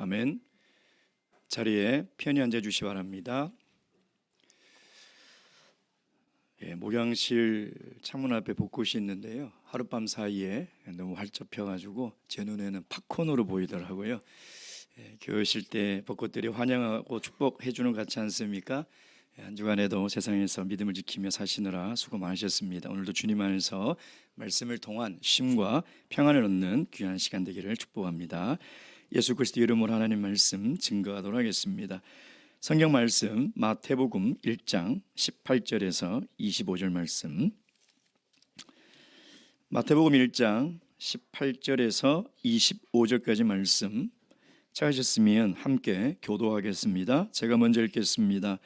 아멘. 자리에 편히 앉아 주시기 바랍니다. 목양실 창문 앞에 벚꽃이 있는데요, 하룻밤 사이에 너무 활짝 펴가지고 제 눈에는 팝콘으로 보이더라고요. 교회 때 벚꽃들이 환영하고 축복해 주는 것 같지 않습니까? 한 주간에도 세상에서 믿음을 지키며 사시느라 수고 많으셨습니다. 오늘도 주님 안에서 말씀을 통한 쉼과 평안을 얻는 귀한 시간 되기를 축복합니다. 예수 그리스도 이름으로 하나님 말씀 증거하도록 하겠습니다. 성경 말씀 마태복음 1장 18절에서 25절 말씀, 마태복음 1장 18절에서 25절까지 말씀 찾으셨으면 함께 교도하겠습니다. 제가 먼저 읽겠습니다.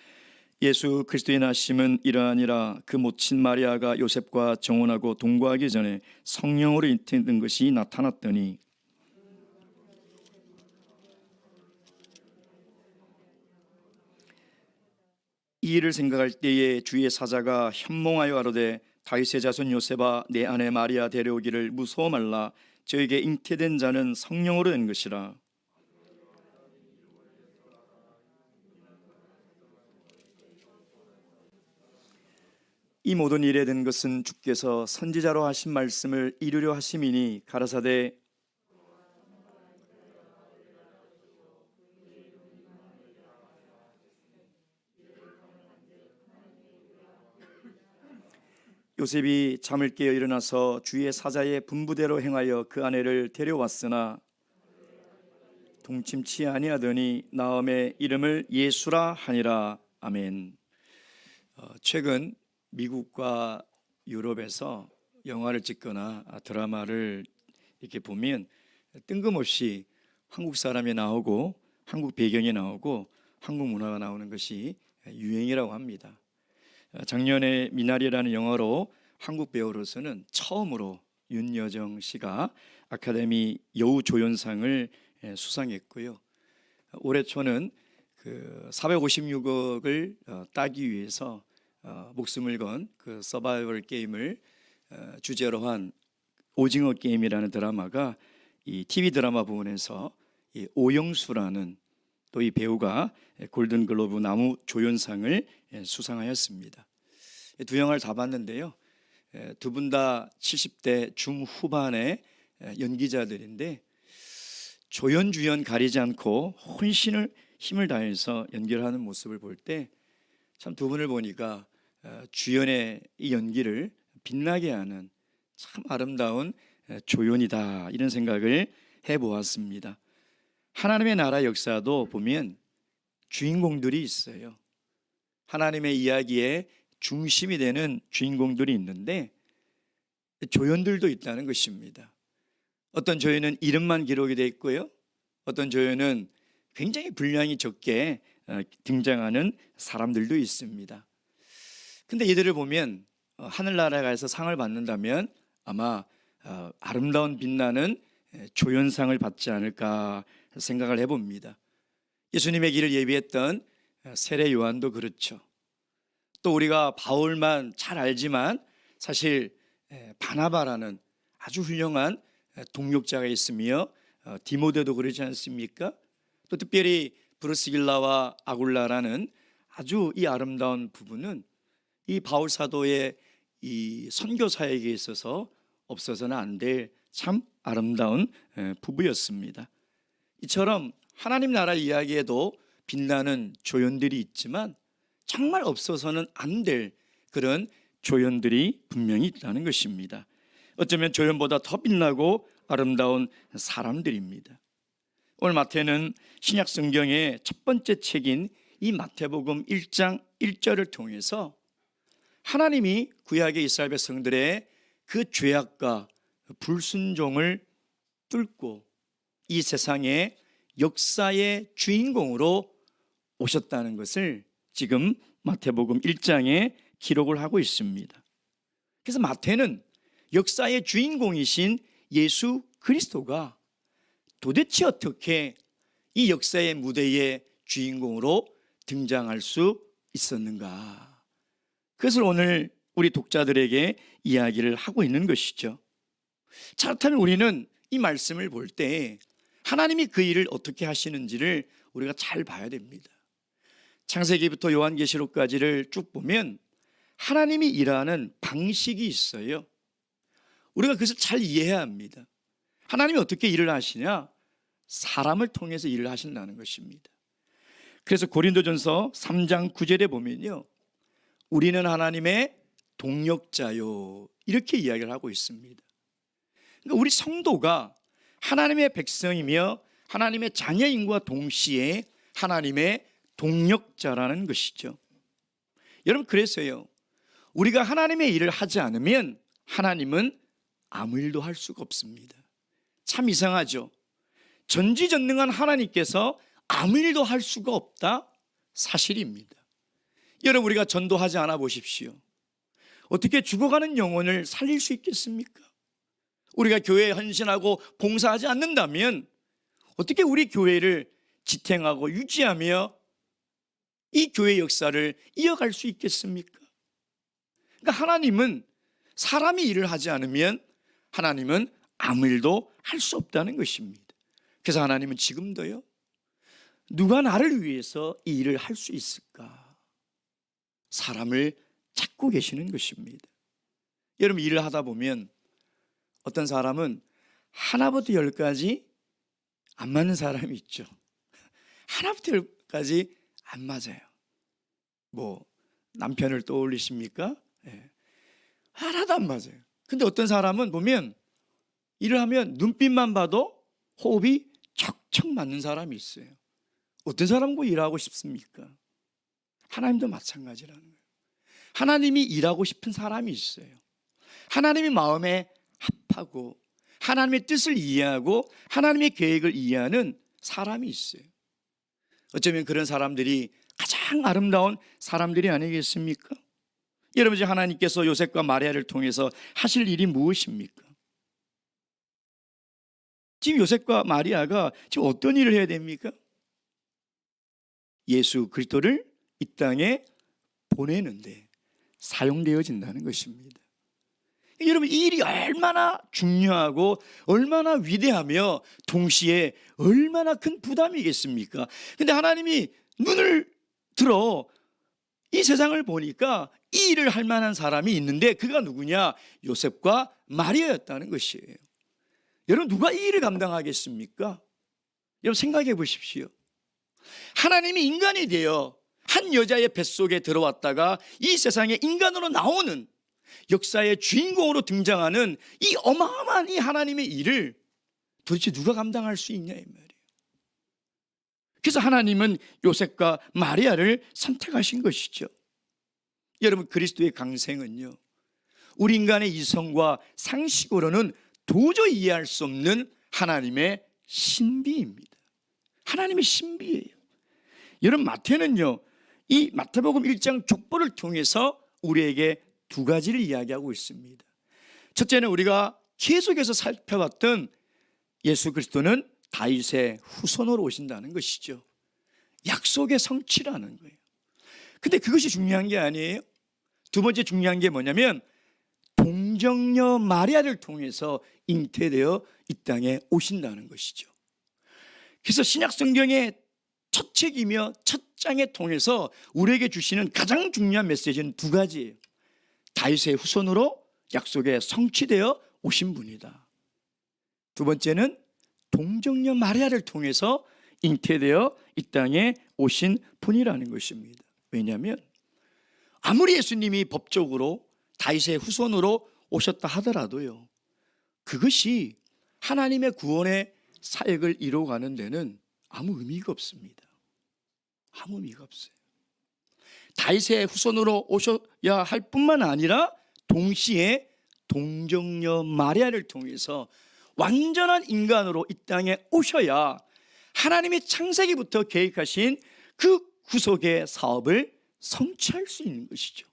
예수 그리스도의 나심은 이러하니라. 그 모친 마리아가 요셉과 정혼하고 동거하기 전에 성령으로 잉태된 것이 나타났더니 이 일을 생각할 때에 주의 사자가 현몽하여 가로되 다윗의 자손 요셉아, 내 아내 마리아 데려오기를 무서워 말라. 저에게 잉태된 자는 성령으로 된 것이라. 이 모든 일에 된 것은 주께서 선지자로 하신 말씀을 이루려 하심이니, 가라사대 요셉이 잠을 깨어 일어나서 주의 사자의 분부대로 행하여 그 아내를 데려왔으나 동침치 아니하더니 나음의 이름을 예수라 하니라. 아멘. 최근 미국과 유럽에서 영화를 찍거나 드라마를 이렇게 보면 뜬금없이 한국 사람이 나오고 한국 배경이 나오고 한국 문화가 나오는 것이 유행이라고 합니다. 작년에 미나리라는 영화로 한국 배우로서는 처음으로 윤여정 씨가 아카데미 여우조연상을 수상했고요. 올해 초는 그 456억을 따기 위해서 목숨을 건 그 서바이벌 게임을 주제로 한 오징어 게임이라는 드라마가 이 TV 드라마 부문에서 이 오영수라는 또 이 배우가 골든글로브 나무조연상을 수상하였습니다. 두 영화를 다 봤는데요, 두 분 다 70대 중후반의 연기자들인데 조연주연 가리지 않고 혼신을 힘을 다해서 연기를 하는 모습을 볼 때 참 두 분을 보니까 주연의 이 연기를 빛나게 하는 참 아름다운 조연이다, 이런 생각을 해보았습니다. 하나님의 나라 역사도 보면 주인공들이 있어요. 하나님의 이야기의 중심이 되는 주인공들이 있는데 조연들도 있다는 것입니다. 어떤 조연은 이름만 기록이 되어 있고요, 어떤 조연은 굉장히 분량이 적게 등장하는 사람들도 있습니다. 근데 이들을 보면 하늘나라에 가서 상을 받는다면 아마 아름다운 빛나는 조연상을 받지 않을까 생각을 해봅니다. 예수님의 길을 예비했던 세례 요한도 그렇죠. 또 우리가 바울만 잘 알지만 사실 바나바라는 아주 훌륭한 동역자가 있으며 디모데도 그러지 않습니까? 또 특별히 브르스길라와 아굴라라는 아주 이 아름다운 부부는 이 바울 사도의 이 선교 사역에 있어서 없어서는 안 될 참 아름다운 부부였습니다. 이처럼 하나님 나라 이야기에도 빛나는 조연들이 있지만 정말 없어서는 안 될 그런 조연들이 분명히 있다는 것입니다. 어쩌면 조연보다 더 빛나고 아름다운 사람들입니다. 오늘 마태는 신약 성경의 첫 번째 책인 이 마태복음 1장 1절을 통해서 하나님이 구약의 이스라엘 백성들의 그 죄악과 불순종을 뚫고 이 세상의 역사의 주인공으로 오셨다는 것을 지금 마태복음 1장에 기록을 하고 있습니다. 그래서 마태는 역사의 주인공이신 예수 그리스도가 도대체 어떻게 이 역사의 무대의 주인공으로 등장할 수 있었는가, 그것을 오늘 우리 독자들에게 이야기를 하고 있는 것이죠. 자, 그렇다면 우리는 이 말씀을 볼 때 하나님이 그 일을 어떻게 하시는지를 우리가 잘 봐야 됩니다. 창세기부터 요한계시록까지를 쭉 보면 하나님이 일하는 방식이 있어요. 우리가 그것을 잘 이해해야 합니다. 하나님이 어떻게 일을 하시냐? 사람을 통해서 일을 하신다는 것입니다. 그래서 고린도전서 3장 9절에 보면요, 우리는 하나님의 동역자요, 이렇게 이야기를 하고 있습니다. 그러니까 우리 성도가 하나님의 백성이며 하나님의 자녀인과 동시에 하나님의 동역자라는 것이죠. 여러분, 그래서요, 우리가 하나님의 일을 하지 않으면 하나님은 아무 일도 할 수가 없습니다. 참 이상하죠. 전지전능한 하나님께서 아무 일도 할 수가 없다? 사실입니다. 여러분, 우리가 전도하지 않아 보십시오. 어떻게 죽어가는 영혼을 살릴 수 있겠습니까? 우리가 교회에 헌신하고 봉사하지 않는다면 어떻게 우리 교회를 지탱하고 유지하며 이 교회 역사를 이어갈 수 있겠습니까? 그러니까 하나님은 사람이 일을 하지 않으면 하나님은 아무 일도 할 수 없다는 것입니다. 그래서 하나님은 지금도요, 누가 나를 위해서 이 일을 할 수 있을까? 사람을 찾고 계시는 것입니다. 여러분, 일을 하다 보면 어떤 사람은 하나부터 열까지 안 맞는 사람이 있죠. 하나부터 열까지 안 맞아요. 뭐 남편을 떠올리십니까? 네. 하나도 안 맞아요. 근데 어떤 사람은 보면 일을 하면 눈빛만 봐도 호흡이 척척 맞는 사람이 있어요. 어떤 사람과 일하고 싶습니까? 하나님도 마찬가지라는 거예요. 하나님이 일하고 싶은 사람이 있어요. 하나님이 마음에 합하고 하나님의 뜻을 이해하고 하나님의 계획을 이해하는 사람이 있어요. 어쩌면 그런 사람들이 가장 아름다운 사람들이 아니겠습니까? 여러분, 이제 하나님께서 요셉과 마리아를 통해서 하실 일이 무엇입니까? 지금 요셉과 마리아가 지금 어떤 일을 해야 됩니까? 예수 그리스도를 이 땅에 보내는데 사용되어진다는 것입니다. 여러분, 이 일이 얼마나 중요하고 얼마나 위대하며 동시에 얼마나 큰 부담이겠습니까? 근데 하나님이 눈을 들어 이 세상을 보니까 이 일을 할 만한 사람이 있는데 그가 누구냐? 요셉과 마리아였다는 것이에요. 여러분, 누가 이 일을 감당하겠습니까? 여러분, 생각해 보십시오. 하나님이 인간이 되어 한 여자의 뱃속에 들어왔다가 이 세상에 인간으로 나오는 역사의 주인공으로 등장하는 이 어마어마한 이 하나님의 일을 도대체 누가 감당할 수 있냐 이 말이에요. 그래서 하나님은 요셉과 마리아를 선택하신 것이죠. 여러분, 그리스도의 강생은요, 우리 인간의 이성과 상식으로는 도저히 이해할 수 없는 하나님의 신비입니다. 하나님의 신비예요. 여러분, 마태는요, 이 마태복음 1장 족보를 통해서 우리에게 두 가지를 이야기하고 있습니다. 첫째는 우리가 계속해서 살펴봤던 예수 그리스도는 다윗의 후손으로 오신다는 것이죠. 약속의 성취라는 거예요. 근데 그것이 중요한 게 아니에요. 두 번째 중요한 게 뭐냐면 동정녀 마리아를 통해서 잉태되어 이 땅에 오신다는 것이죠. 그래서 신약 성경의 첫 책이며 첫 장에 통해서 우리에게 주시는 가장 중요한 메시지는 두 가지예요. 다윗의 후손으로 약속에 성취되어 오신 분이다. 두 번째는 동정녀 마리아를 통해서 잉태되어 이 땅에 오신 분이라는 것입니다. 왜냐하면 아무리 예수님이 법적으로 다윗의 후손으로 오셨다 하더라도요, 그것이 하나님의 구원의 사역을 이루어가는 데는 아무 의미가 없습니다. 아무 의미가 없어요. 다윗의 후손으로 오셔야 할 뿐만 아니라 동시에 동정녀 마리아를 통해서 완전한 인간으로 이 땅에 오셔야 하나님이 창세기부터 계획하신 그 구속의 사업을 성취할 수 있는 것이죠.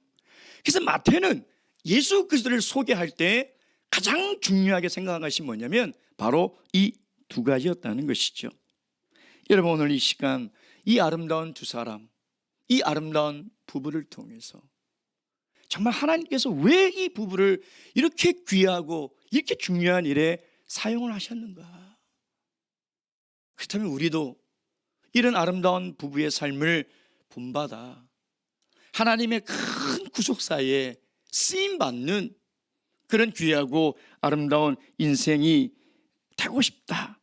그래서 마태는 예수 그리스도를 소개할 때 가장 중요하게 생각한 것이 뭐냐면 바로 이 두 가지였다는 것이죠. 여러분, 오늘 이 시간 이 아름다운 두 사람, 이 아름다운 부부를 통해서 정말 하나님께서 왜 이 부부를 이렇게 귀하고 이렇게 중요한 일에 사용을 하셨는가? 그렇다면 우리도 이런 아름다운 부부의 삶을 본받아 하나님의 큰 구속사에 쓰임받는 그런 귀하고 아름다운 인생이 되고 싶다,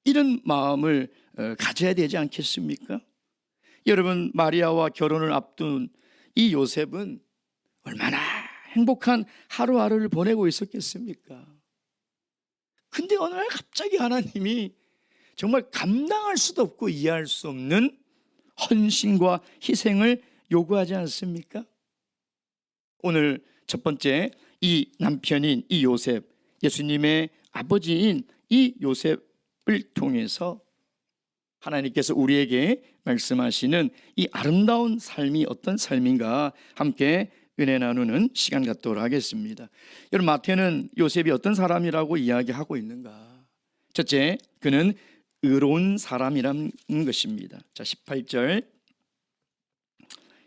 이런 마음을 가져야 되지 않겠습니까? 여러분, 마리아와 결혼을 앞둔 이 요셉은 얼마나 행복한 하루하루를 보내고 있었겠습니까? 근데 어느 날 갑자기 하나님이 정말 감당할 수도 없고 이해할 수 없는 헌신과 희생을 요구하지 않습니까? 오늘 첫 번째, 이 남편인 이 요셉, 예수님의 아버지인 이 요셉을 통해서 하나님께서 우리에게 말씀하시는 이 아름다운 삶이 어떤 삶인가 함께 은혜 나누는 시간 갖도록 하겠습니다. 여러분, 마태는 요셉이 어떤 사람이라고 이야기하고 있는가? 첫째, 그는 의로운 사람이라는 것입니다. 자, 18절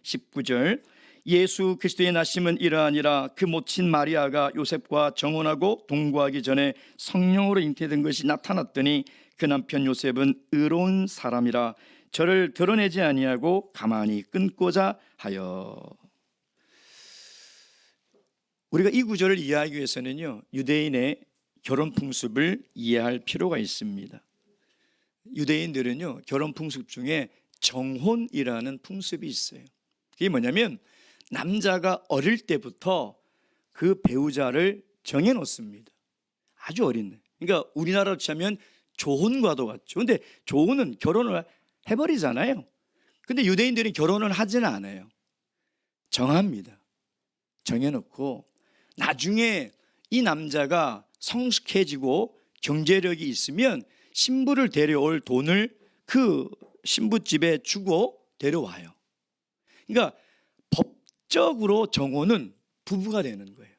19절, 예수 그리스도의 나심은 이러하니라. 그 모친 마리아가 요셉과 정혼하고 동거하기 전에 성령으로 잉태된 것이 나타났더니 그 남편 요셉은 의로운 사람이라 저를 드러내지 아니하고 가만히 끊고자 하여. 우리가 이 구절을 이해하기 위해서는요, 유대인의 결혼 풍습을 이해할 필요가 있습니다. 유대인들은요, 결혼 풍습 중에 정혼이라는 풍습이 있어요. 그게 뭐냐면 남자가 어릴 때부터 그 배우자를 정해 놓습니다. 아주 어린 날. 그러니까 우리나라로 치면 조혼과도 같죠. 근데 조혼은 결혼을 해버리잖아요. 근데 유대인들은 결혼을 하지는 않아요. 정합니다. 정해놓고 나중에 이 남자가 성숙해지고 경제력이 있으면 신부를 데려올 돈을 그 신부집에 주고 데려와요. 그러니까 법적으로 정혼은 부부가 되는 거예요.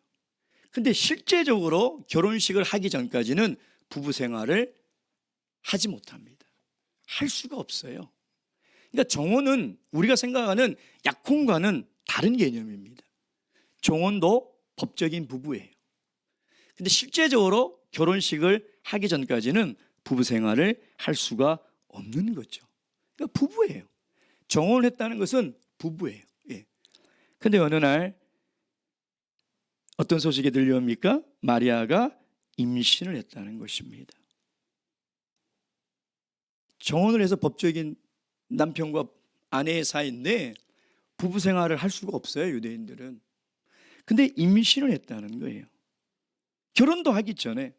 근데 실제적으로 결혼식을 하기 전까지는 부부 생활을 하지 못합니다. 할 수가 없어요. 그러니까 정혼은 우리가 생각하는 약혼과는 다른 개념입니다. 정혼도 법적인 부부예요. 근데 실제적으로 결혼식을 하기 전까지는 부부 생활을 할 수가 없는 거죠. 그러니까 부부예요. 정혼을 했다는 것은 부부예요. 예. 근데 어느 날 어떤 소식이 들려옵니까? 마리아가 임신을 했다는 것입니다. 정혼을 해서 법적인 남편과 아내의 사이인데 부부 생활을 할 수가 없어요, 유대인들은. 근데 임신을 했다는 거예요. 결혼도 하기 전에.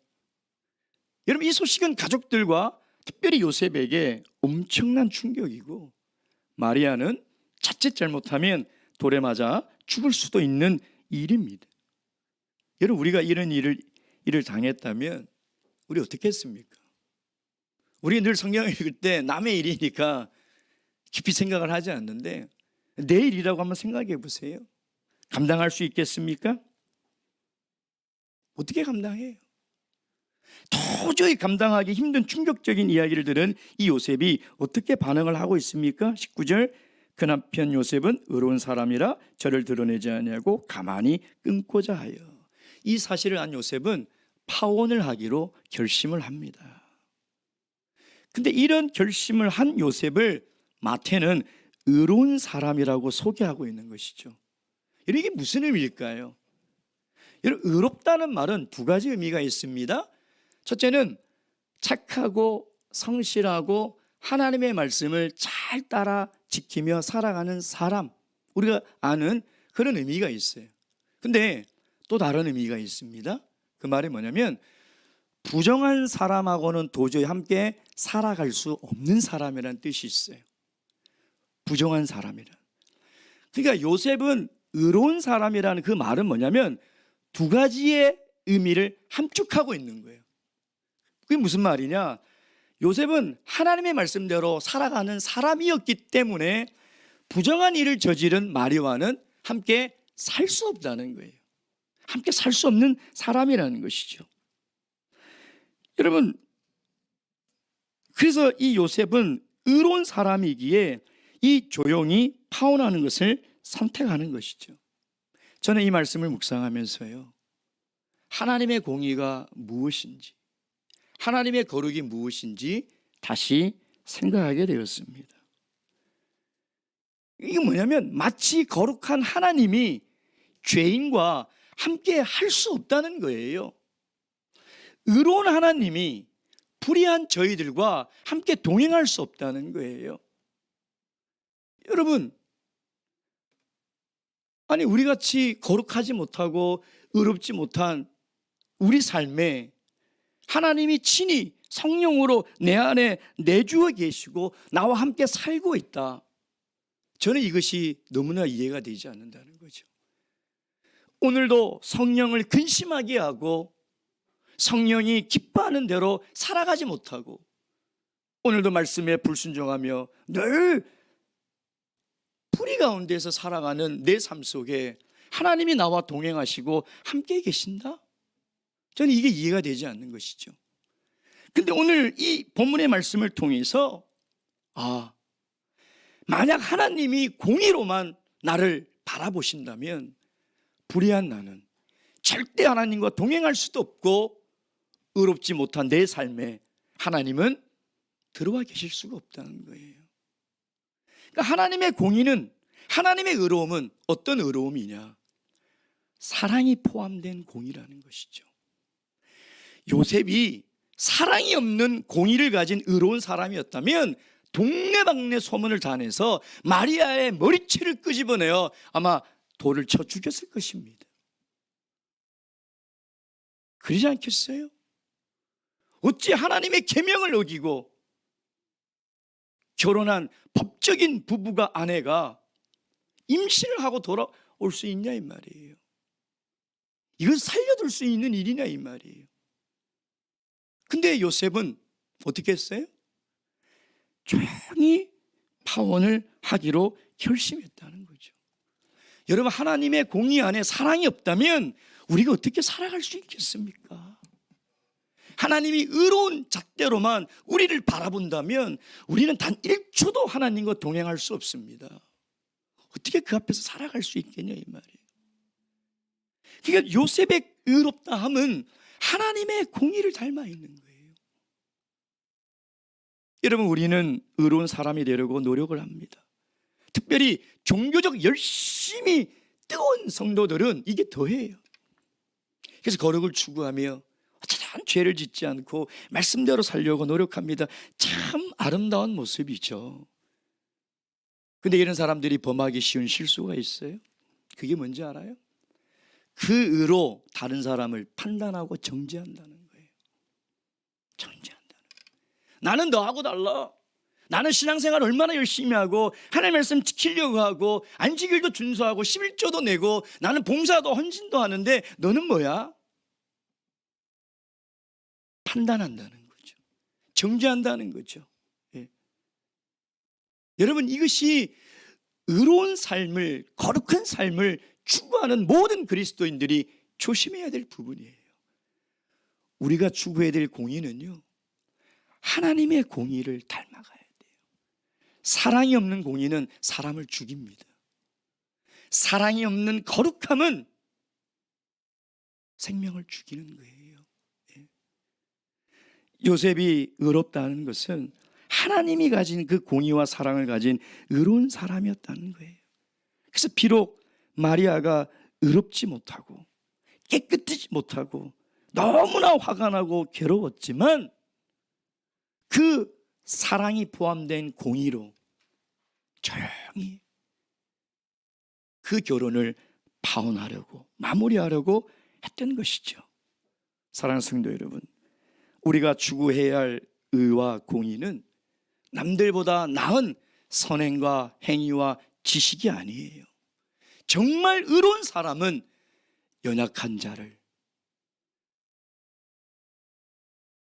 여러분, 이 소식은 가족들과 특별히 요셉에게 엄청난 충격이고, 마리아는 자칫 잘못하면 돌에 맞아 죽을 수도 있는 일입니다. 여러분, 우리가 이런 일을 당했다면 우리 어떻게 했습니까? 우리 늘 성경을 읽을 때 남의 일이니까 깊이 생각을 하지 않는데 내 일이라고 한번 생각해 보세요. 감당할 수 있겠습니까? 어떻게 감당해요? 도저히 감당하기 힘든 충격적인 이야기를 들은 이 요셉이 어떻게 반응을 하고 있습니까? 19절, 그 남편 요셉은 의로운 사람이라 저를 드러내지 아니하고 가만히 끊고자 하여. 이 사실을 안 요셉은 파혼을 하기로 결심을 합니다. 근데 이런 결심을 한 요셉을 마태는 의로운 사람이라고 소개하고 있는 것이죠. 이게 무슨 의미일까요? 여러분, 의롭다는 말은 두 가지 의미가 있습니다. 첫째는 착하고 성실하고 하나님의 말씀을 잘 따라 지키며 살아가는 사람, 우리가 아는 그런 의미가 있어요. 근데 또 다른 의미가 있습니다. 그 말이 뭐냐면 부정한 사람하고는 도저히 함께 살아갈 수 없는 사람이라는 뜻이 있어요. 부정한 사람이란. 그러니까 요셉은 의로운 사람이라는 그 말은 뭐냐면 두 가지의 의미를 함축하고 있는 거예요. 그게 무슨 말이냐? 요셉은 하나님의 말씀대로 살아가는 사람이었기 때문에 부정한 일을 저지른 마리아와는 함께 살 수 없다는 거예요. 함께 살 수 없는 사람이라는 것이죠. 여러분, 그래서 이 요셉은 의로운 사람이기에 이 조용히 파혼하는 것을 선택하는 것이죠. 저는 이 말씀을 묵상하면서요, 하나님의 공의가 무엇인지, 하나님의 거룩이 무엇인지 다시 생각하게 되었습니다. 이게 뭐냐면 마치 거룩한 하나님이 죄인과 함께 할 수 없다는 거예요. 의로운 하나님이 불의한 저희들과 함께 동행할 수 없다는 거예요. 여러분, 아니 우리같이 거룩하지 못하고 의롭지 못한 우리 삶에 하나님이 친히 성령으로 내 안에 내주어 계시고 나와 함께 살고 있다. 저는 이것이 너무나 이해가 되지 않는다는 거죠. 오늘도 성령을 근심하게 하고 성령이 기뻐하는 대로 살아가지 못하고 오늘도 말씀에 불순종하며 늘 불의 가운데서 살아가는 내 삶 속에 하나님이 나와 동행하시고 함께 계신다? 저는 이게 이해가 되지 않는 것이죠. 근데 오늘 이 본문의 말씀을 통해서 만약 하나님이 공의로만 나를 바라보신다면 불의한 나는 절대 하나님과 동행할 수도 없고 의롭지 못한 내 삶에 하나님은 들어와 계실 수가 없다는 거예요. 그러니까 하나님의 공의는, 하나님의 의로움은 어떤 의로움이냐? 사랑이 포함된 공의라는 것이죠. 요셉이 사랑이 없는 공의를 가진 의로운 사람이었다면 동네방네 소문을 다 내서 마리아의 머리채를 끄집어내어 아마 돌을 쳐 죽였을 것입니다. 그러지 않겠어요? 어찌 하나님의 계명을 어기고 결혼한 법적인 부부가 아내가 임신을 하고 돌아올 수 있냐 이 말이에요. 이걸 살려둘 수 있는 일이냐 이 말이에요. 근데 요셉은 어떻게 했어요? 조용히 파혼을 하기로 결심했다는 거죠. 여러분, 하나님의 공의 안에 사랑이 없다면 우리가 어떻게 살아갈 수 있겠습니까? 하나님이 의로운 잣대로만 우리를 바라본다면 우리는 단 1초도 하나님과 동행할 수 없습니다. 어떻게 그 앞에서 살아갈 수 있겠냐 이 말이에요. 그러니까 요셉의 의롭다함은 하나님의 공의를 닮아 있는 거예요. 여러분, 우리는 의로운 사람이 되려고 노력을 합니다. 특별히 종교적 열심히 뜨거운 성도들은 이게 더해요. 그래서 거룩을 추구하며 어쩌다 죄를 짓지 않고 말씀대로 살려고 노력합니다. 참 아름다운 모습이죠. 근데 이런 사람들이 범하기 쉬운 실수가 있어요. 그게 뭔지 알아요? 그 의로 다른 사람을 판단하고 정죄한다는 거예요. 정죄한다는 거예요. 나는 너하고 달라. 나는 신앙생활 얼마나 열심히 하고 하나님의 말씀 지키려고 하고 안식일도 준수하고 11조도 내고 나는 봉사도 헌신도 하는데 너는 뭐야? 판단한다는 거죠. 정죄한다는 거죠. 예. 여러분, 이것이 의로운 삶을, 거룩한 삶을 추구하는 모든 그리스도인들이 조심해야 될 부분이에요. 우리가 추구해야 될 공의는요, 하나님의 공의를 닮아가야 돼요. 사랑이 없는 공의는 사람을 죽입니다. 사랑이 없는 거룩함은 생명을 죽이는 거예요. 요셉이 의롭다는 것은 하나님이 가진 그 공의와 사랑을 가진 의로운 사람이었다는 거예요. 그래서 비록 마리아가 의롭지 못하고 깨끗하지 못하고 너무나 화가 나고 괴로웠지만 그 사랑이 포함된 공의로 조용히 그 결혼을 파혼하려고, 마무리하려고 했던 것이죠. 사랑하는 성도 여러분, 우리가 추구해야 할 의와 공의는 남들보다 나은 선행과 행위와 지식이 아니에요. 정말 의로운 사람은 연약한 자를,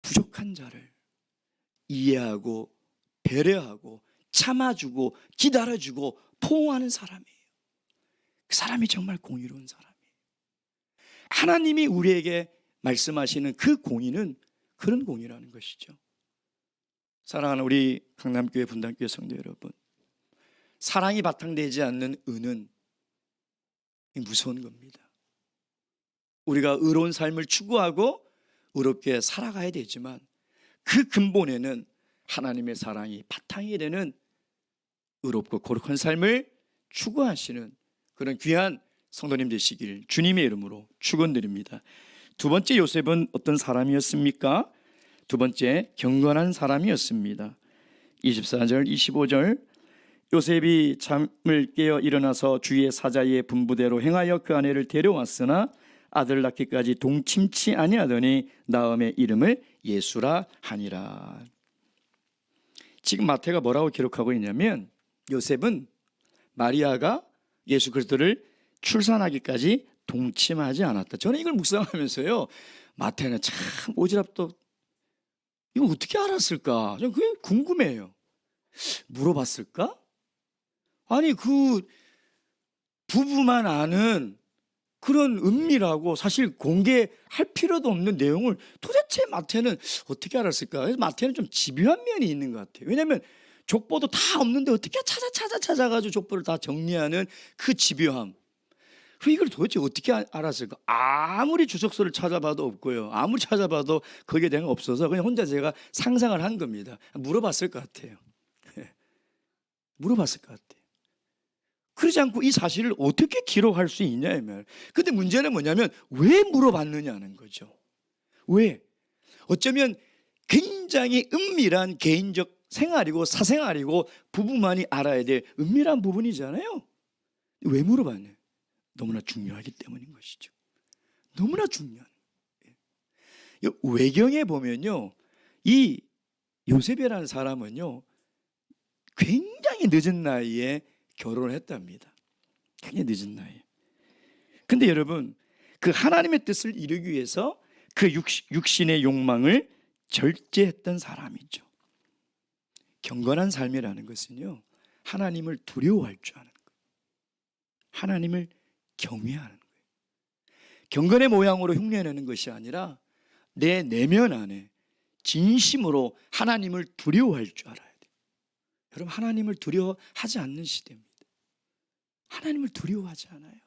부족한 자를 이해하고 배려하고 참아주고 기다려주고 포옹하는 사람이에요. 그 사람이 정말 공의로운 사람이에요. 하나님이 우리에게 말씀하시는 그 공의는 그런 공의라는 것이죠. 사랑하는 우리 강남교회 분당교회 성도 여러분, 사랑이 바탕되지 않는 의는 무서운 겁니다. 우리가 의로운 삶을 추구하고 의롭게 살아가야 되지만 그 근본에는 하나님의 사랑이 바탕이 되는 의롭고 거룩한 삶을 추구하시는 그런 귀한 성도님 되시길 주님의 이름으로 축원드립니다. 두 번째 요셉은 어떤 사람이었습니까? 두 번째, 경건한 사람이었습니다. 24절 25절 요셉이 잠을 깨어 일어나서 주의 사자의 분부대로 행하여 그 아내를 데려왔으나 아들 낳기까지 동침치 아니하더니 나음의 이름을 예수라 하니라. 지금 마태가 뭐라고 기록하고 있냐면 요셉은 마리아가 예수 그리스도를 출산하기까지 동침하지 않았다. 저는 이걸 묵상하면서요, 마태는 참 오지랖도 이거 어떻게 알았을까? 저는 그게 궁금해요. 물어봤을까? 아니 그 부부만 아는 그런 은밀하고 사실 공개할 필요도 없는 내용을 도대체 마태는 어떻게 알았을까? 그래서 마태는 좀 집요한 면이 있는 것 같아요. 왜냐하면 족보도 다 없는데 어떻게 찾아가지고 족보를 다 정리하는 그 집요함. 이걸 도대체 어떻게 알았을까? 아무리 주석서를 찾아봐도 없고요, 아무리 찾아봐도 거기에 대한 게 없어서 그냥 혼자 제가 상상을 한 겁니다. 물어봤을 것 같아요. 물어봤을 것 같아요. 그러지 않고 이 사실을 어떻게 기록할 수 있냐 이 말. 근데 문제는 뭐냐면 왜 물어봤느냐는 거죠. 왜? 어쩌면 굉장히 은밀한 개인적 생활이고 사생활이고 부부만이 알아야 될 은밀한 부분이잖아요. 왜 물어봤냐? 너무나 중요하기 때문인 것이죠. 너무나 중요한. 외경에 보면요, 이 요셉이라는 사람은요 굉장히 늦은 나이에 결혼을 했답니다. 굉장히 늦은 나이에. 근데 여러분, 그 하나님의 뜻을 이루기 위해서 그 육신의 욕망을 절제했던 사람이죠. 경건한 삶이라는 것은요, 하나님을 두려워할 줄 아는 거예요. 하나님을 경외하는 거예요. 경건의 모양으로 흉내내는 것이 아니라 내 내면 안에 진심으로 하나님을 두려워할 줄 알아야 돼요. 여러분, 하나님을 두려워하지 않는 시대입니다. 하나님을 두려워하지 않아요.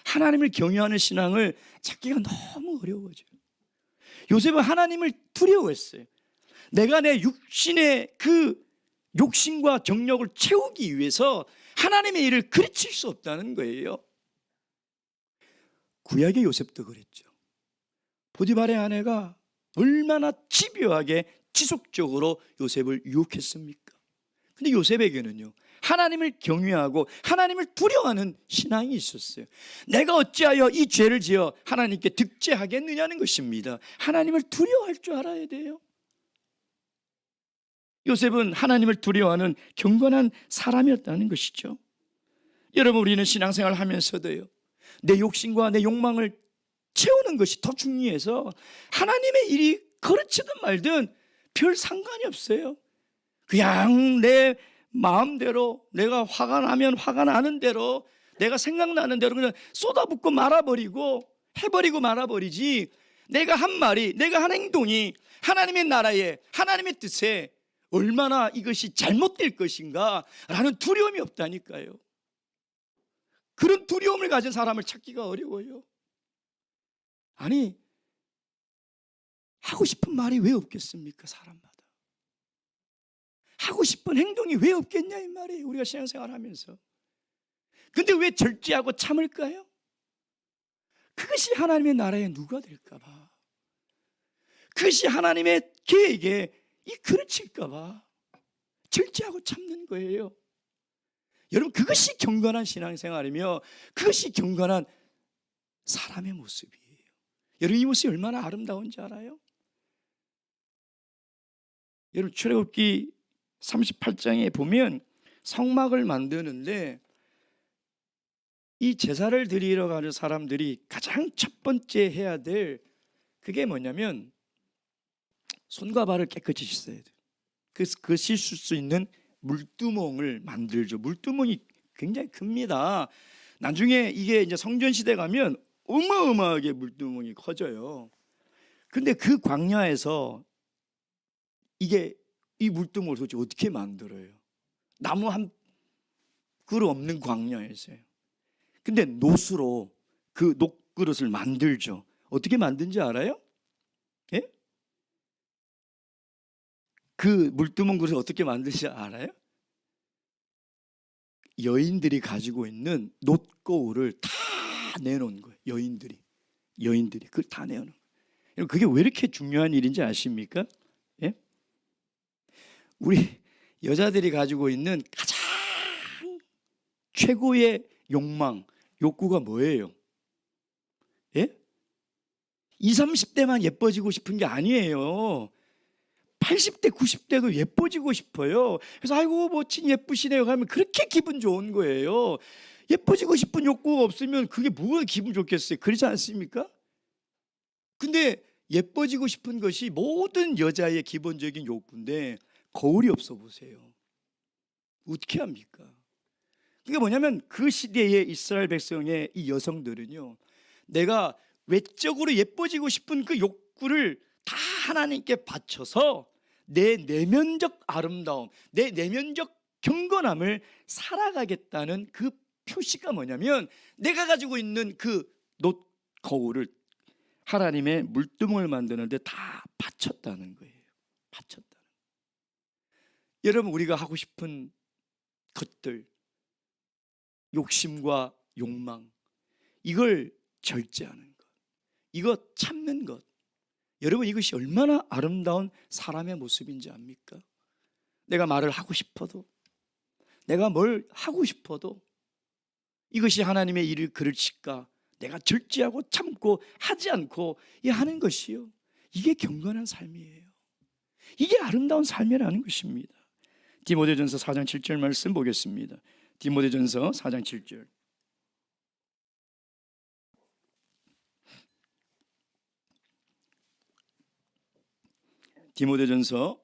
하나님을 경외하는 신앙을 찾기가 너무 어려워져요. 요셉은 하나님을 두려워했어요. 내가 내 육신의 그 욕심과 정력을 채우기 위해서 하나님의 일을 그르칠 수 없다는 거예요. 구약의 요셉도 그랬죠. 보디발의 아내가 얼마나 집요하게 지속적으로 요셉을 유혹했습니까? 근데 요셉에게는요, 하나님을 경외하고 하나님을 두려워하는 신앙이 있었어요. 내가 어찌하여 이 죄를 지어 하나님께 득죄하겠느냐는 것입니다. 하나님을 두려워할 줄 알아야 돼요. 요셉은 하나님을 두려워하는 경건한 사람이었다는 것이죠. 여러분, 우리는 신앙생활을 하면서도요, 내 욕심과 내 욕망을 채우는 것이 더 중요해서 하나님의 일이 거르치든 말든 별 상관이 없어요. 그냥 내 마음대로, 내가 화가 나면 화가 나는 대로, 내가 생각나는 대로 그냥 쏟아붓고 말아버리고 해버리고 말아버리지, 내가 한 말이, 내가 한 행동이 하나님의 나라에, 하나님의 뜻에 얼마나 이것이 잘못될 것인가 라는 두려움이 없다니까요. 그런 두려움을 가진 사람을 찾기가 어려워요. 아니, 하고 싶은 말이 왜 없겠습니까? 사람마다 하고 싶은 행동이 왜 없겠냐 이 말이에요. 우리가 신앙생활 하면서. 근데 왜 절제하고 참을까요? 그것이 하나님의 나라에 누가 될까 봐, 그것이 하나님의 계획에 이 그르칠까 봐 절제하고 참는 거예요. 여러분, 그것이 경건한 신앙생활이며 그것이 경건한 사람의 모습이에요. 여러분, 이 모습이 얼마나 아름다운지 알아요? 여러분, 출애굽기 38장에 보면 성막을 만드는데 이 제사를 드리러 가는 사람들이 가장 첫 번째 해야 될 그게 뭐냐면 손과 발을 깨끗이 씻어야 돼요. 그 씻을 수 있는 물두멍을 만들죠. 물두멍이 굉장히 큽니다. 나중에 이게 이제 성전 시대 가면 어마어마하게 물두멍이 커져요. 근데 그 광야에서 이게 이 물두멍을 도대체 어떻게 만들어요? 나무 한 그릇 없는 광야에서요. 근데 노수로 그 녹그릇을 만들죠. 어떻게 만든지 알아요? 예? 그 물두멍 그릇을 어떻게 만드는지 알아요? 여인들이 가지고 있는 놋거울을 다 내놓은 거예요. 여인들이 그걸 다 내놓은 거예요. 그게 왜 이렇게 중요한 일인지 아십니까? 예? 우리 여자들이 가지고 있는 가장 최고의 욕구가 뭐예요? 예? 20, 30대만 예뻐지고 싶은 게 아니에요. 80대, 90대도 예뻐지고 싶어요. 그래서 아이고 멋진 예쁘시네요 하면 그렇게 기분 좋은 거예요. 예뻐지고 싶은 욕구가 없으면 그게 뭐가 기분 좋겠어요? 그렇지 않습니까? 근데 예뻐지고 싶은 것이 모든 여자의 기본적인 욕구인데 거울이 없어 보세요. 어떻게 합니까? 그게 뭐냐면 그 시대의 이스라엘 백성의 이 여성들은요, 내가 외적으로 예뻐지고 싶은 그 욕구를 다 하나님께 바쳐서 내 내면적 아름다움, 내 내면적 경건함을 살아가겠다는 그 표시가 뭐냐면 내가 가지고 있는 그 놋거울을 하나님의 물두멍을 만드는데 다 바쳤다는 거예요. 바쳤다는 거예요. 여러분, 우리가 하고 싶은 것들, 욕심과 욕망, 이걸 절제하는 것, 이거 참는 것, 여러분 이것이 얼마나 아름다운 사람의 모습인지 압니까? 내가 말을 하고 싶어도, 내가 뭘 하고 싶어도 이것이 하나님의 일을 그르칠까 내가 절제하고 참고 하지 않고 하는 것이요, 이게 경건한 삶이에요. 이게 아름다운 삶이라는 것입니다. 디모데전서 4장 7절 말씀 보겠습니다. 디모데전서 4장 7절. 디모데전서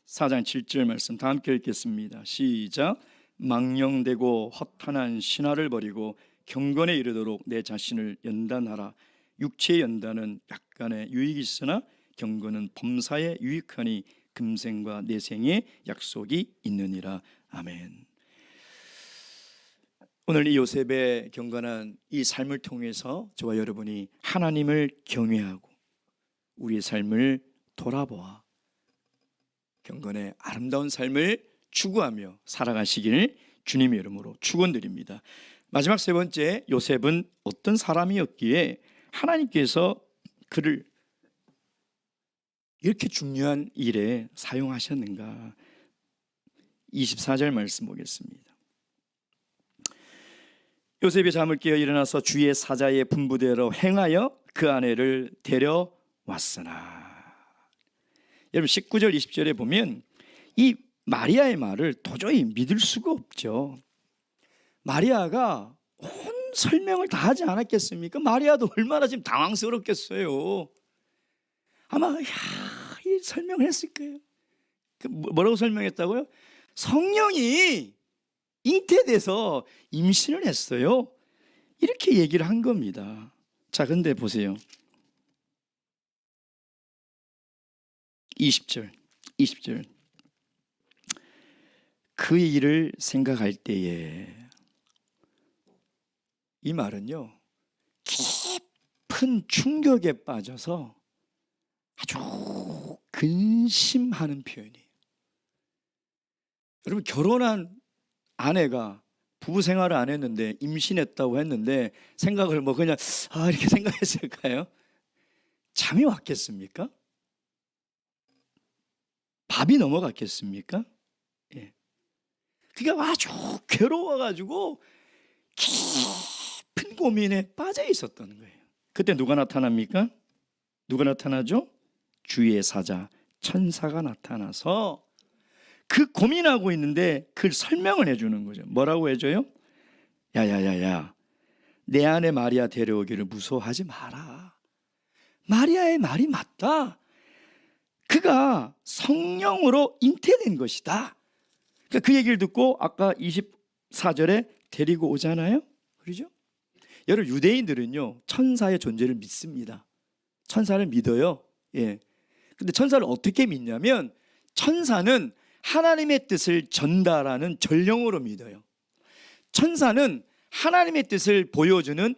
4장 7절 말씀 다 함께 읽겠습니다. 시작. 망령되고 허탄한 신화를 버리고 경건에 이르도록 내 자신을 연단하라. 육체의 연단은 약간의 유익이 있으나 경건은 범사에 유익하니 금생과 내생의 약속이 있느니라. 아멘. 오늘 이 요셉의 경건한 이 삶을 통해서 저와 여러분이 하나님을 경외하고 우리의 삶을 돌아보아 경건의 아름다운 삶을 추구하며 살아가시길 주님의 이름으로 축원드립니다. 마지막 세 번째, 요셉은 어떤 사람이었기에 하나님께서 그를 이렇게 중요한 일에 사용하셨는가? 24절 말씀 보겠습니다. 요셉이 잠을 깨어 일어나서 주의 사자의 분부대로 행하여 그 아내를 데려왔으나. 여러분 19절 20절에 보면 이 마리아의 말을 도저히 믿을 수가 없죠. 마리아가 온 설명을 다 하지 않았겠습니까? 마리아도 얼마나 지금 당황스럽겠어요. 아마 이 설명을 했을 거예요. 뭐라고 설명했다고요? 성령이 잉태돼서 임신을 했어요. 이렇게 얘기를 한 겁니다. 자, 근데 보세요. 20절. 그 일을 생각할 때에, 이 말은요 깊은 충격에 빠져서 아주 근심하는 표현이에요. 여러분, 결혼한 아내가 부부 생활을 안 했는데 임신했다고 했는데 생각을 그냥 이렇게 생각했을까요? 잠이 왔겠습니까? 밥이 넘어갔겠습니까? 예. 그러니까 아주 괴로워가지고 깊은 고민에 빠져 있었던 거예요. 그때 누가 나타납니까? 누가 나타나죠? 주의 사자 천사가 나타나서 그 고민하고 있는데 그 설명을 해주는 거죠. 뭐라고 해줘요? 야야야야, 내 아내 마리아 데려오기를 무서워하지 마라. 마리아의 말이 맞다. 그가 성령으로 잉태된 것이다. 그러니까 그 얘기를 듣고 아까 24절에 데리고 오잖아요. 그렇죠? 여러분, 유대인들은요 천사의 존재를 믿습니다. 천사를 믿어요. 예. 근데 천사를 어떻게 믿냐면 천사는 하나님의 뜻을 전달하는 전령으로 믿어요. 천사는 하나님의 뜻을 보여주는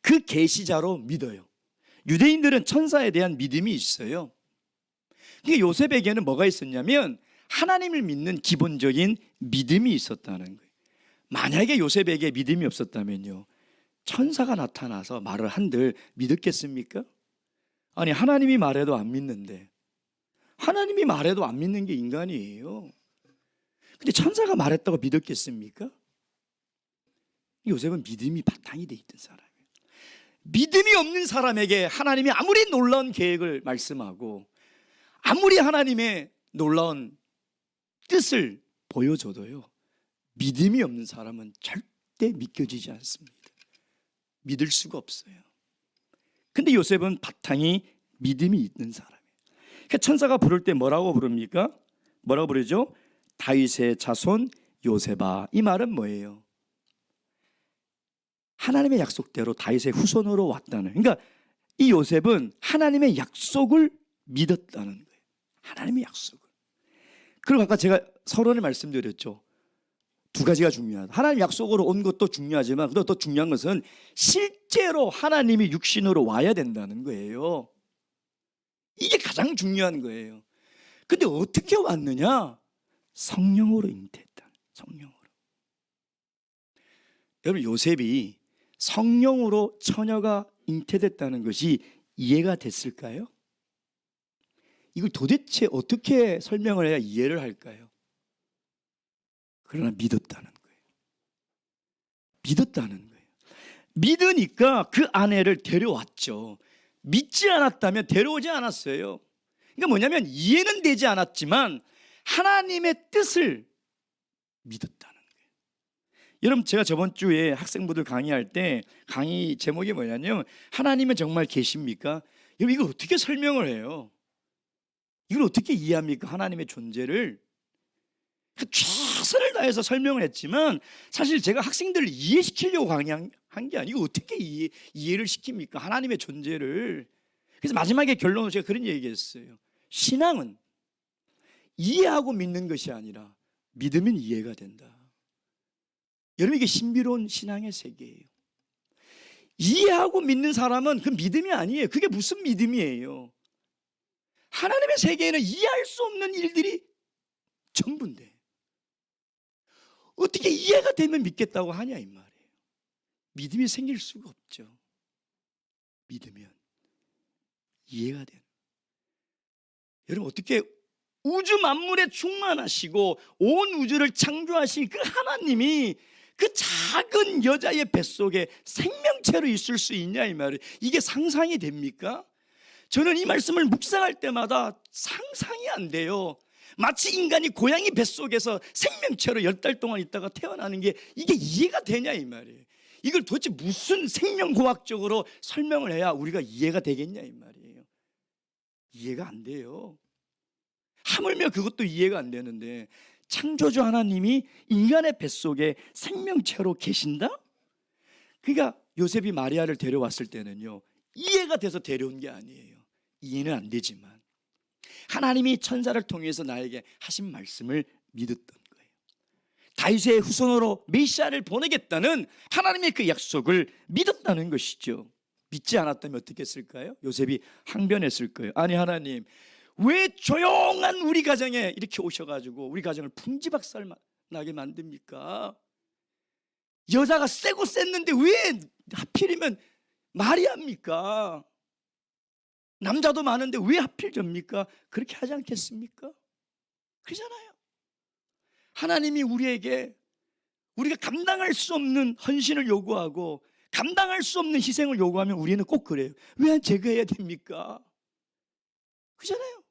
그 계시자로 믿어요. 유대인들은 천사에 대한 믿음이 있어요. 그러니까 요셉에게는 뭐가 있었냐면 하나님을 믿는 기본적인 믿음이 있었다는 거예요. 만약에 요셉에게 믿음이 없었다면요, 천사가 나타나서 말을 한들 믿었겠습니까? 아니, 하나님이 말해도 안 믿는데, 하나님이 말해도 안 믿는 게 인간이에요. 근데 천사가 말했다고 믿었겠습니까? 요셉은 믿음이 바탕이 돼 있던 사람이에요. 믿음이 없는 사람에게 하나님이 아무리 놀라운 계획을 말씀하고 아무리 하나님의 놀라운 뜻을 보여줘도요, 믿음이 없는 사람은 절대 믿겨지지 않습니다. 믿을 수가 없어요. 근데 요셉은 바탕이 믿음이 있는 사람이에요. 그러니까 천사가 부를 때 뭐라고 부릅니까? 뭐라고 부르죠? 다윗의 자손 요셉아. 이 말은 뭐예요? 하나님의 약속대로 다윗의 후손으로 왔다는, 그러니까 이 요셉은 하나님의 약속을 믿었다는 거예요. 하나님의 약속을. 그리고 아까 제가 서론에 말씀드렸죠. 두 가지가 중요하다. 하나님 약속으로 온 것도 중요하지만 더 중요한 것은 실제로 하나님이 육신으로 와야 된다는 거예요. 이게 가장 중요한 거예요. 근데 어떻게 왔느냐? 성령으로 잉태했다. 성령으로. 여러분, 요셉이 성령으로 처녀가 잉태됐다는 것이 이해가 됐을까요? 이걸 도대체 어떻게 설명을 해야 이해를 할까요? 그러나 믿었다는 거예요. 믿었다는 거예요. 믿으니까 그 아내를 데려왔죠. 믿지 않았다면 데려오지 않았어요. 그러니까 뭐냐면 이해는 되지 않았지만 하나님의 뜻을 믿었다는 거예요. 여러분, 제가 저번 주에 학생부들 강의할 때 강의 제목이 뭐냐면 하나님은 정말 계십니까? 여러분, 이걸 어떻게 설명을 해요? 이걸 어떻게 이해합니까? 하나님의 존재를. 최선을 다해서 설명을 했지만 사실 제가 학생들을 이해시키려고 강의한 게 아니고 어떻게 이해를 시킵니까? 하나님의 존재를. 그래서 마지막에 결론으로 제가 그런 얘기했어요. 신앙은 이해하고 믿는 것이 아니라 믿으면 이해가 된다. 여러분, 이게 신비로운 신앙의 세계예요. 이해하고 믿는 사람은 그 믿음이 아니에요. 그게 무슨 믿음이에요? 하나님의 세계에는 이해할 수 없는 일들이 전부인데 어떻게 이해가 되면 믿겠다고 하냐 이 말이에요. 믿음이 생길 수가 없죠. 믿으면 이해가 되는. 여러분, 어떻게 우주 만물에 충만하시고 온 우주를 창조하신 그 하나님이 그 작은 여자의 뱃속에 생명체로 있을 수 있냐 이 말이에요. 이게 상상이 됩니까? 저는 이 말씀을 묵상할 때마다 상상이 안 돼요. 마치 인간이 고양이 뱃속에서 생명체로 10달 동안 있다가 태어나는 게 이게 이해가 되냐 이 말이에요. 이걸 도대체 무슨 생명과학적으로 설명을 해야 우리가 이해가 되겠냐 이 말이에요. 이해가 안 돼요. 하물며 그것도 이해가 안 되는데 창조주 하나님이 인간의 뱃속에 생명체로 계신다? 그러니까 요셉이 마리아를 데려왔을 때는요, 이해가 돼서 데려온 게 아니에요. 이해는 안 되지만 하나님이 천사를 통해서 나에게 하신 말씀을 믿었던 거예요. 다윗의 후손으로 메시아를 보내겠다는 하나님의 그 약속을 믿었다는 것이죠. 믿지 않았다면 어떻게 했을까요? 요셉이 항변했을 거예요. 아니, 하나님, 왜 조용한 우리 가정에 이렇게 오셔가지고 우리 가정을 풍지박살 나게 만듭니까? 여자가 세고 셌는데 왜 하필이면 마리아입니까? 남자도 많은데 왜 하필 접니까? 그렇게 하지 않겠습니까? 그러잖아요. 하나님이 우리에게 우리가 감당할 수 없는 헌신을 요구하고 감당할 수 없는 희생을 요구하면 우리는 꼭 그래요. 왜 제거해야 됩니까? 그러잖아요.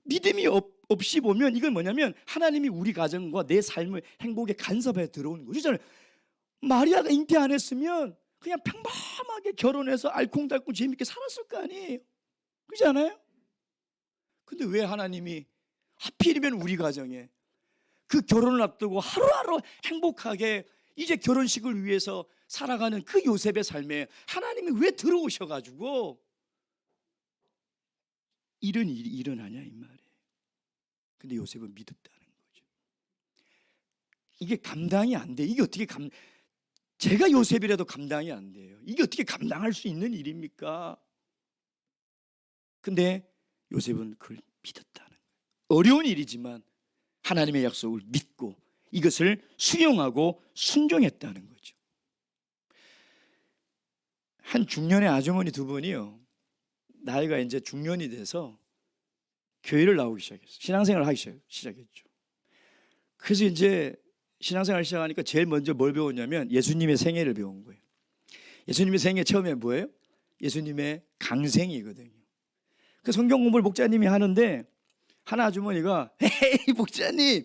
믿음이 없이 보면 이건 뭐냐면 하나님이 우리 가정과 내 삶의 행복에 간섭해 들어오는 거죠. 마리아가 잉태 안 했으면 그냥 평범하게 결혼해서 알콩달콩 재밌게 살았을 거 아니에요. 그렇지 않아요? 근데 왜 하나님이 하필이면 우리 가정에 그 결혼을 앞두고 하루하루 행복하게 이제 결혼식을 위해서 살아가는 그 요셉의 삶에 하나님이 왜 들어오셔가지고 이런 일이 일어나냐 이 말이에요. 근데 요셉은 믿었다는 거죠. 이게 감당이 안 돼. 이게 어떻게 제가 요셉이라도 감당이 안 돼요. 이게 어떻게 감당할 수 있는 일입니까? 근데 요셉은 그걸 믿었다는 거예요. 어려운 일이지만 하나님의 약속을 믿고 이것을 수용하고 순종했다는 거죠. 한 중년의 아주머니 두 분이요, 나이가 이제 중년이 돼서 교회를 나오기 시작했어요. 신앙생활을 하기 시작했죠. 그래서 이제 신앙생활을 시작하니까 제일 먼저 뭘 배웠냐면 예수님의 생애를 배운 거예요. 예수님의 생애 처음에 뭐예요? 예수님의 강생이거든요. 그 성경 공부를 목자님이 하는데 한 아주머니가 에이 목자님,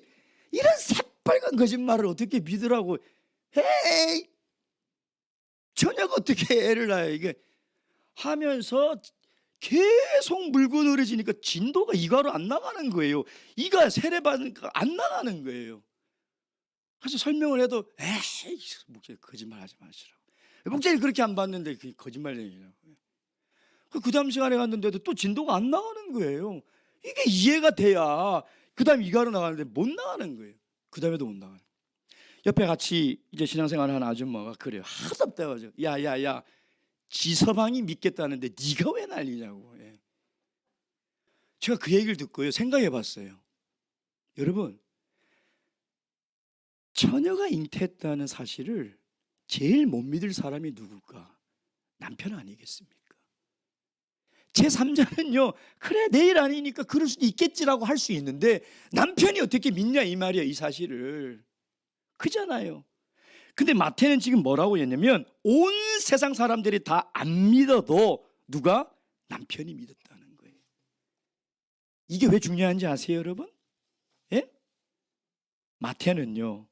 이런 새빨간 거짓말을 어떻게 믿으라고, 에이 저녁 어떻게 애를 낳아요 이게 하면서 계속 물고 늘어지니까 진도가 이가로 안 나가는 거예요. 이가 세례받으니까 안 나가는 거예요. 그래서 설명을 해도 에이 목사님 거짓말 하지 마시라고. 목사님 그렇게 안 받는데 그게 거짓말 얘기라고. 그 다음 시간에 갔는데도 또 진도가 안 나가는 거예요. 이게 이해가 돼야 그 다음 이가로 나가는데 못 나가는 거예요. 그 다음에도 못 나가는 거예요. 옆에 같이 이제 신앙생활 하는 아줌마가 그래요. 하도 없다가지고 야야야 지서방이 믿겠다는데 네가 왜 난리냐고. 예. 제가 그 얘기를 듣고요 생각해 봤어요. 여러분, 처녀가 잉태했다는 사실을 제일 못 믿을 사람이 누굴까? 남편 아니겠습니까? 제3자는요 그래 내일 아니니까 그럴 수도 있겠지라고 할 수 있는데 남편이 어떻게 믿냐 이 말이야, 이 사실을. 그잖아요. 근데 마태는 지금 뭐라고 했냐면 온 세상 사람들이 다 안 믿어도 누가? 남편이 믿었다는 거예요. 이게 왜 중요한지 아세요 여러분? 예? 마태는요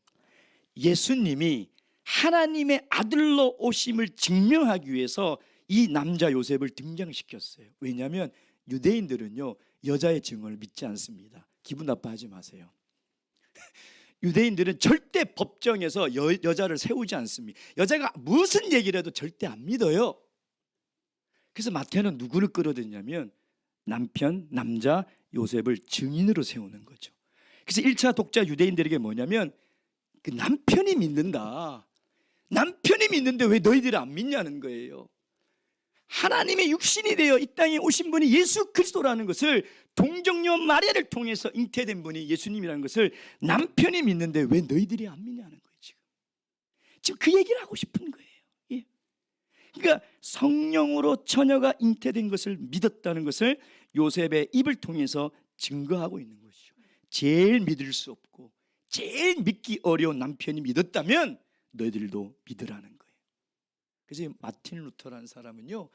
예수님이 하나님의 아들로 오심을 증명하기 위해서 이 남자 요셉을 등장시켰어요. 왜냐하면 유대인들은요 여자의 증언을 믿지 않습니다. 기분 나빠하지 마세요. 유대인들은 절대 법정에서 여자를 세우지 않습니다. 여자가 무슨 얘기를 해도 절대 안 믿어요. 그래서 마태는 누구를 끌어들이냐면 남편, 남자 요셉을 증인으로 세우는 거죠. 그래서 1차 독자 유대인들에게 뭐냐면 그 남편이 믿는다. 남편이 믿는데 왜 너희들이 안 믿냐는 거예요. 하나님의 육신이 되어 이 땅에 오신 분이 예수 그리스도라는 것을 동정녀 마리아를 통해서 잉태된 분이 예수님이라는 것을 남편이 믿는데 왜 너희들이 안 믿냐는 거예요. 지금 그 얘기를 하고 싶은 거예요. 예. 그러니까 성령으로 처녀가 잉태된 것을 믿었다는 것을 요셉의 입을 통해서 증거하고 있는 것이죠. 제일 믿을 수 없고 제일 믿기 어려운 남편이 믿었다면 너희들도 믿으라는 거예요. 그래서 마틴 루터라는 사람은요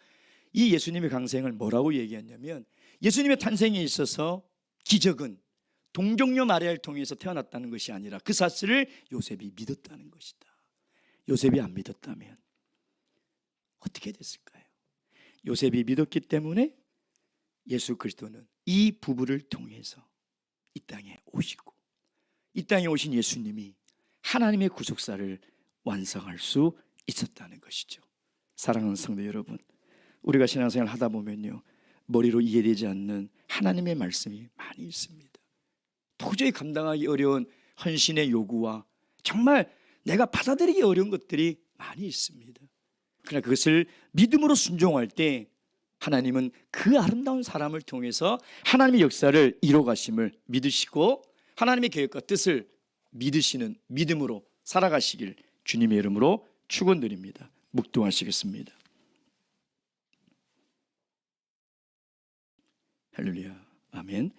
이 예수님의 강생을 뭐라고 얘기했냐면 예수님의 탄생에 있어서 기적은 동정녀 마리아를 통해서 태어났다는 것이 아니라 그 사실을 요셉이 믿었다는 것이다. 요셉이 안 믿었다면 어떻게 됐을까요? 요셉이 믿었기 때문에 예수 그리스도는 이 부부를 통해서 이 땅에 오시고 이 땅에 오신 예수님이 하나님의 구속사를 완성할 수 있었다는 것이죠. 사랑하는 성도 여러분, 우리가 신앙생활 하다 보면요 머리로 이해되지 않는 하나님의 말씀이 많이 있습니다. 도저히 감당하기 어려운 헌신의 요구와 정말 내가 받아들이기 어려운 것들이 많이 있습니다. 그러나 그것을 믿음으로 순종할 때 하나님은 그 아름다운 사람을 통해서 하나님의 역사를 이뤄가심을 믿으시고 하나님의 계획과 뜻을 믿으시는 믿음으로 살아가시길 주님의 이름으로 축원드립니다. 묵도하시겠습니다. 할렐루야. 아멘.